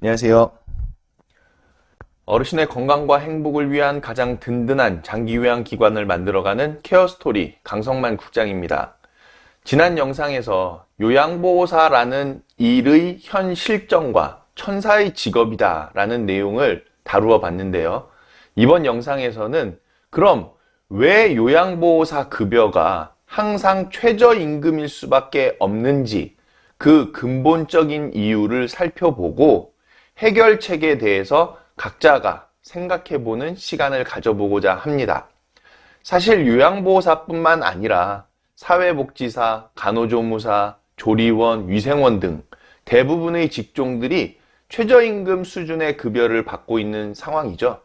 안녕하세요. 어르신의 건강과 행복을 위한 가장 든든한 장기요양기관을 만들어가는 케어스토리 강성만 국장입니다. 지난 영상에서 요양보호사라는 일의 현 실정과 천사의 직업이다 라는 내용을 다루어 봤는데요. 이번 영상에서는 그럼 왜 요양보호사 급여가 항상 최저임금일 수밖에 없는지 그 근본적인 이유를 살펴보고 해결책에 대해서 각자가 생각해보는 시간을 가져보고자 합니다. 사실 요양보호사뿐만 아니라 사회복지사, 간호조무사, 조리원, 위생원 등 대부분의 직종들이 최저임금 수준의 급여를 받고 있는 상황이죠.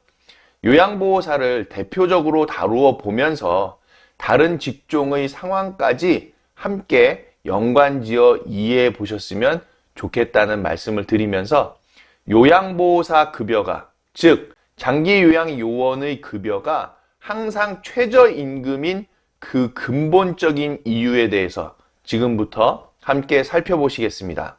요양보호사를 대표적으로 다루어 보면서 다른 직종의 상황까지 함께 연관지어 이해해 보셨으면 좋겠다는 말씀을 드리면서 요양보호사 급여가, 즉 장기요양요원의 급여가 항상 최저임금인 그 근본적인 이유에 대해서 지금부터 함께 살펴보시겠습니다.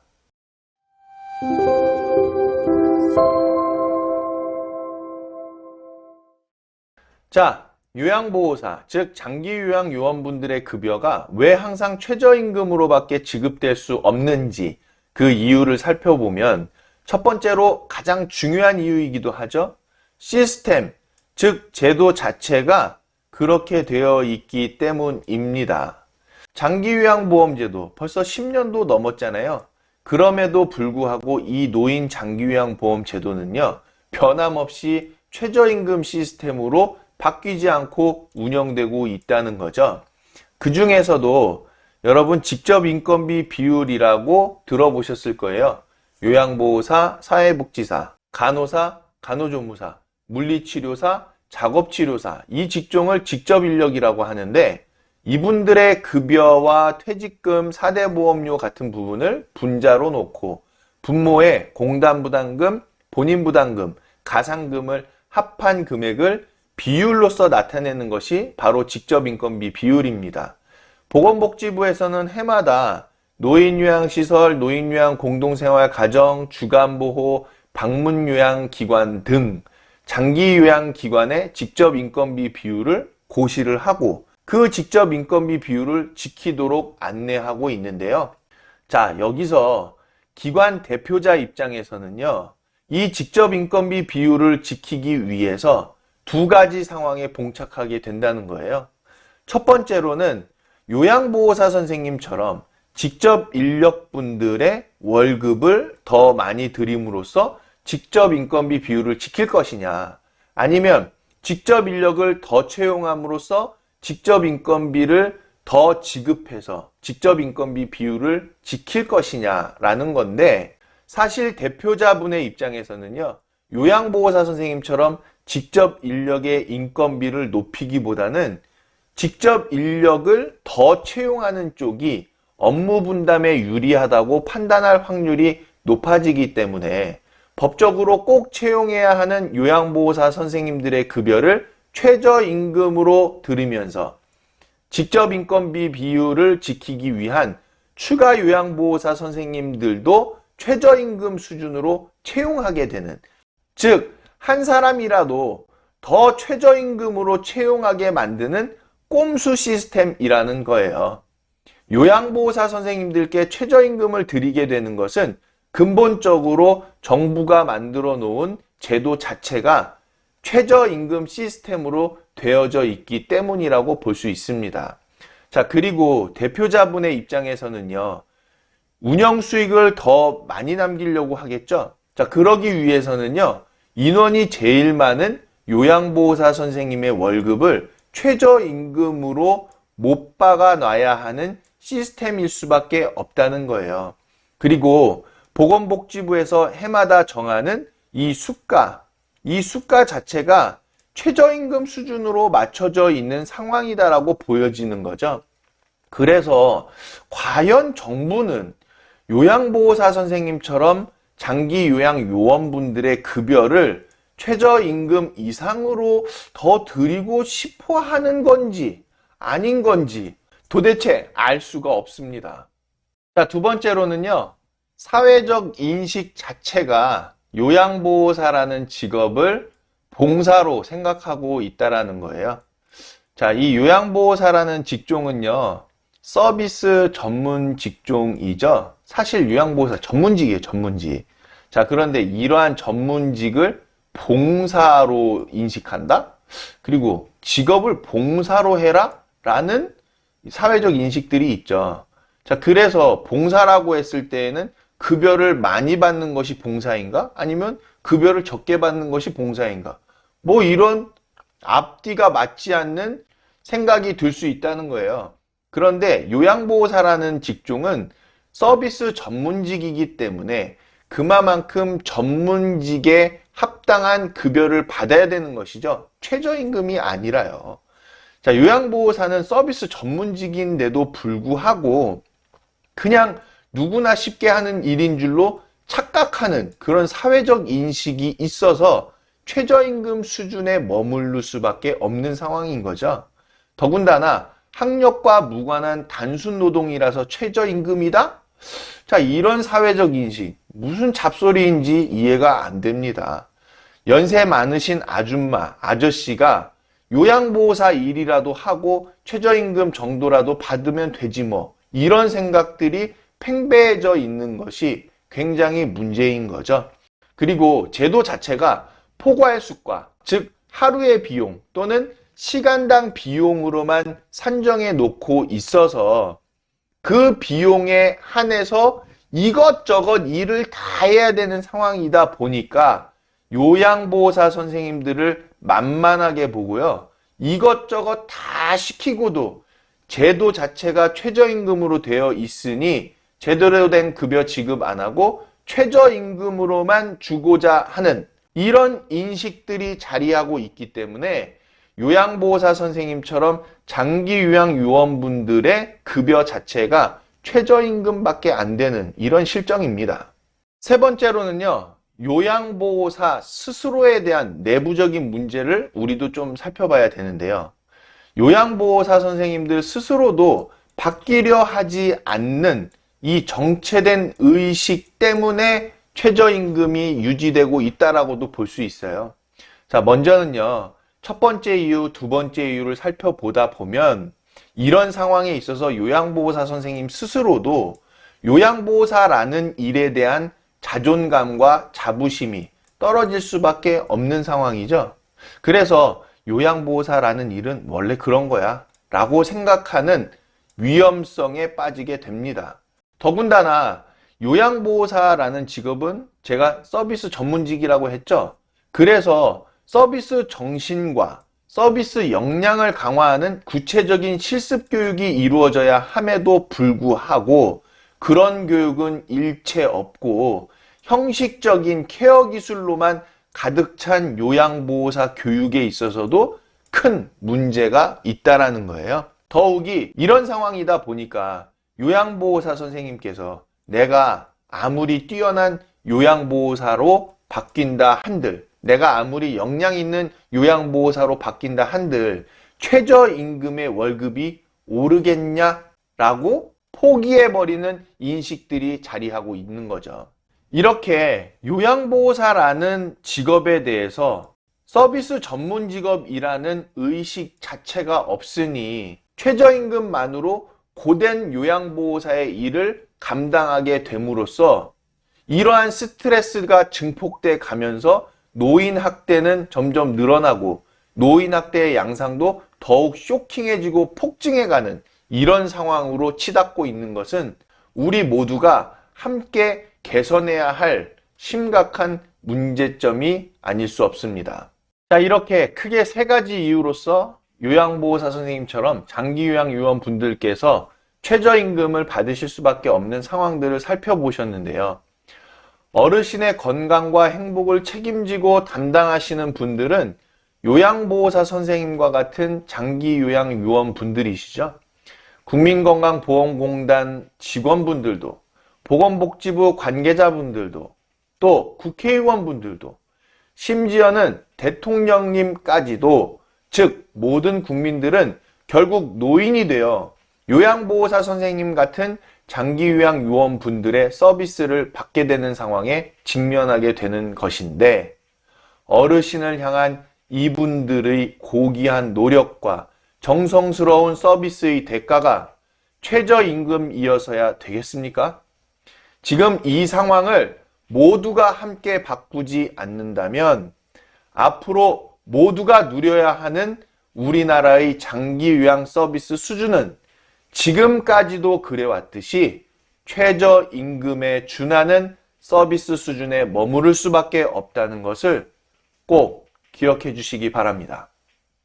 자, 요양보호사, 즉 장기요양요원분들의 급여가 왜 항상 최저임금으로밖에 지급될 수 없는지 그 이유를 살펴보면 첫 번째로 가장 중요한 이유이기도 하죠. 시스템, 즉 제도 자체가 그렇게 되어 있기 때문입니다. 장기요양보험제도 벌써 10년도 넘었잖아요. 그럼에도 불구하고 이 노인 장기요양보험제도는요, 변함없이 최저임금 시스템으로 바뀌지 않고 운영되고 있다는 거죠. 그 중에서도 여러분 직접 인건비 비율이라고 들어보셨을 거예요. 요양보호사, 사회복지사, 간호사, 간호조무사, 물리치료사, 작업치료사, 이 직종을 직접인력이라고 하는데 이분들의 급여와 퇴직금, 사대보험료 같은 부분을 분자로 놓고 분모에 공단부담금, 본인부담금, 가상금을 합한 금액을 비율로서 나타내는 것이 바로 직접인건비 비율입니다. 보건복지부에서는 해마다 노인요양시설, 노인요양공동생활 가정, 주간보호, 방문요양기관 등 장기요양기관의 직접인건비 비율을 고시를 하고 그 직접인건비 비율을 지키도록 안내하고 있는데요. 자, 여기서 기관 대표자 입장에서는요, 이 직접인건비 비율을 지키기 위해서 두 가지 상황에 봉착하게 된다는 거예요. 첫 번째로는 요양보호사 선생님처럼 직접 인력분들의 월급을 더 많이 드림으로써 직접 인건비 비율을 지킬 것이냐, 아니면 직접 인력을 더 채용함으로써 직접 인건비를 더 지급해서 직접 인건비 비율을 지킬 것이냐라는 건데, 사실 대표자분의 입장에서는요, 요양보호사 선생님처럼 직접 인력의 인건비를 높이기보다는 직접 인력을 더 채용하는 쪽이 업무 분담에 유리하다고 판단할 확률이 높아지기 때문에 법적으로 꼭 채용해야 하는 요양보호사 선생님들의 급여를 최저임금으로 들으면서 직접 인건비 비율을 지키기 위한 추가 요양보호사 선생님들도 최저임금 수준으로 채용하게 되는, 즉 한 사람이라도 더 최저임금으로 채용하게 만드는 꼼수 시스템이라는 거예요. 요양보호사 선생님들께 최저임금을 드리게 되는 것은 근본적으로 정부가 만들어 놓은 제도 자체가 최저임금 시스템으로 되어져 있기 때문이라고 볼 수 있습니다. 자, 그리고 대표자분의 입장에서는요, 운영 수익을 더 많이 남기려고 하겠죠. 자, 그러기 위해서는요, 인원이 제일 많은 요양보호사 선생님의 월급을 최저임금으로 못 박아 놔야 하는 시스템일 수밖에 없다는 거예요. 그리고 보건복지부에서 해마다 정하는 이 수가 자체가 최저임금 수준으로 맞춰져 있는 상황이다라고 보여지는 거죠. 그래서 과연 정부는 요양보호사 선생님처럼 장기요양 요원분들의 급여를 최저임금 이상으로 더 드리고 싶어 하는 건지 아닌 건지 도대체 알 수가 없습니다. 자, 두 번째로는요, 사회적 인식 자체가 요양보호사라는 직업을 봉사로 생각하고 있다라는 거예요. 자, 이 요양보호사라는 직종은요, 서비스 전문 직종이죠. 사실 요양보호사 전문직이에요, 전문직. 자, 그런데 이러한 전문직을 봉사로 인식한다? 그리고 직업을 봉사로 해라? 라는 사회적 인식들이 있죠. 자, 그래서 봉사라고 했을 때에는 급여를 많이 받는 것이 봉사인가? 아니면 급여를 적게 받는 것이 봉사인가? 뭐 이런 앞뒤가 맞지 않는 생각이 들 수 있다는 거예요. 그런데 요양보호사라는 직종은 서비스 전문직이기 때문에 그만큼 전문직에 합당한 급여를 받아야 되는 것이죠. 최저임금이 아니라요. 자, 요양보호사는 서비스 전문직인데도 불구하고 그냥 누구나 쉽게 하는 일인 줄로 착각하는 그런 사회적 인식이 있어서 최저임금 수준에 머무를 수밖에 없는 상황인 거죠. 더군다나 학력과 무관한 단순 노동이라서 최저임금이다? 자, 이런 사회적 인식, 무슨 잡소리인지 이해가 안 됩니다. 연세 많으신 아줌마, 아저씨가 요양보호사 일이라도 하고 최저임금 정도라도 받으면 되지 뭐. 이런 생각들이 팽배해져 있는 것이 굉장히 문제인 거죠. 그리고 제도 자체가 포괄수가, 즉 하루의 비용 또는 시간당 비용으로만 산정해 놓고 있어서 그 비용에 한해서 이것저것 일을 다 해야 되는 상황이다 보니까 요양보호사 선생님들을 만만하게 보고요. 이것저것 다 시키고도 제도 자체가 최저임금으로 되어 있으니 제대로 된 급여 지급 안 하고 최저임금으로만 주고자 하는 이런 인식들이 자리하고 있기 때문에 요양보호사 선생님처럼 장기 요양 요원분들의 급여 자체가 최저임금밖에 안 되는 이런 실정입니다. 세 번째로는요, 요양보호사 스스로에 대한 내부적인 문제를 우리도 좀 살펴봐야 되는데요. 요양보호사 선생님들 스스로도 바뀌려 하지 않는 이 정체된 의식 때문에 최저임금이 유지되고 있다라고도 볼 수 있어요. 자, 먼저는요, 첫 번째 이유, 두 번째 이유를 살펴보다 보면 이런 상황에 있어서 요양보호사 선생님 스스로도 요양보호사라는 일에 대한 자존감과 자부심이 떨어질 수밖에 없는 상황이죠. 그래서 요양보호사라는 일은 원래 그런 거야 라고 생각하는 위험성에 빠지게 됩니다. 더군다나 요양보호사라는 직업은 제가 서비스 전문직이라고 했죠. 그래서 서비스 정신과 서비스 역량을 강화하는 구체적인 실습 교육이 이루어져야 함에도 불구하고 그런 교육은 일체 없고 형식적인 케어 기술로만 가득 찬 요양보호사 교육에 있어서도 큰 문제가 있다라는 거예요. 더욱이 이런 상황이다 보니까 요양보호사 선생님께서 내가 아무리 뛰어난 요양보호사로 바뀐다 한들, 내가 아무리 역량 있는 요양보호사로 바뀐다 한들 최저임금의 월급이 오르겠냐라고 포기해버리는 인식들이 자리하고 있는 거죠. 이렇게 요양보호사라는 직업에 대해서 서비스 전문 직업이라는 의식 자체가 없으니 최저임금만으로 고된 요양보호사의 일을 감당하게 됨으로써 이러한 스트레스가 증폭돼 가면서 노인학대는 점점 늘어나고 노인학대의 양상도 더욱 쇼킹해지고 폭증해가는 이런 상황으로 치닫고 있는 것은 우리 모두가 함께 개선해야 할 심각한 문제점이 아닐 수 없습니다. 자, 이렇게 크게 세 가지 이유로서 요양보호사 선생님처럼 장기요양 요원분들께서 최저임금을 받으실 수밖에 없는 상황들을 살펴보셨는데요. 어르신의 건강과 행복을 책임지고 담당하시는 분들은 요양보호사 선생님과 같은 장기요양 요원분들이시죠. 국민건강보험공단 직원분들도, 보건복지부 관계자분들도, 또 국회의원분들도, 심지어는 대통령님까지도, 즉 모든 국민들은 결국 노인이 되어 요양보호사 선생님 같은 장기요양 요원분들의 서비스를 받게 되는 상황에 직면하게 되는 것인데, 어르신을 향한 이분들의 고귀한 노력과 정성스러운 서비스의 대가가 최저임금이어서야 되겠습니까? 지금 이 상황을 모두가 함께 바꾸지 않는다면 앞으로 모두가 누려야 하는 우리나라의 장기요양 서비스 수준은 지금까지도 그래왔듯이 최저임금에 준하는 서비스 수준에 머무를 수밖에 없다는 것을 꼭 기억해 주시기 바랍니다.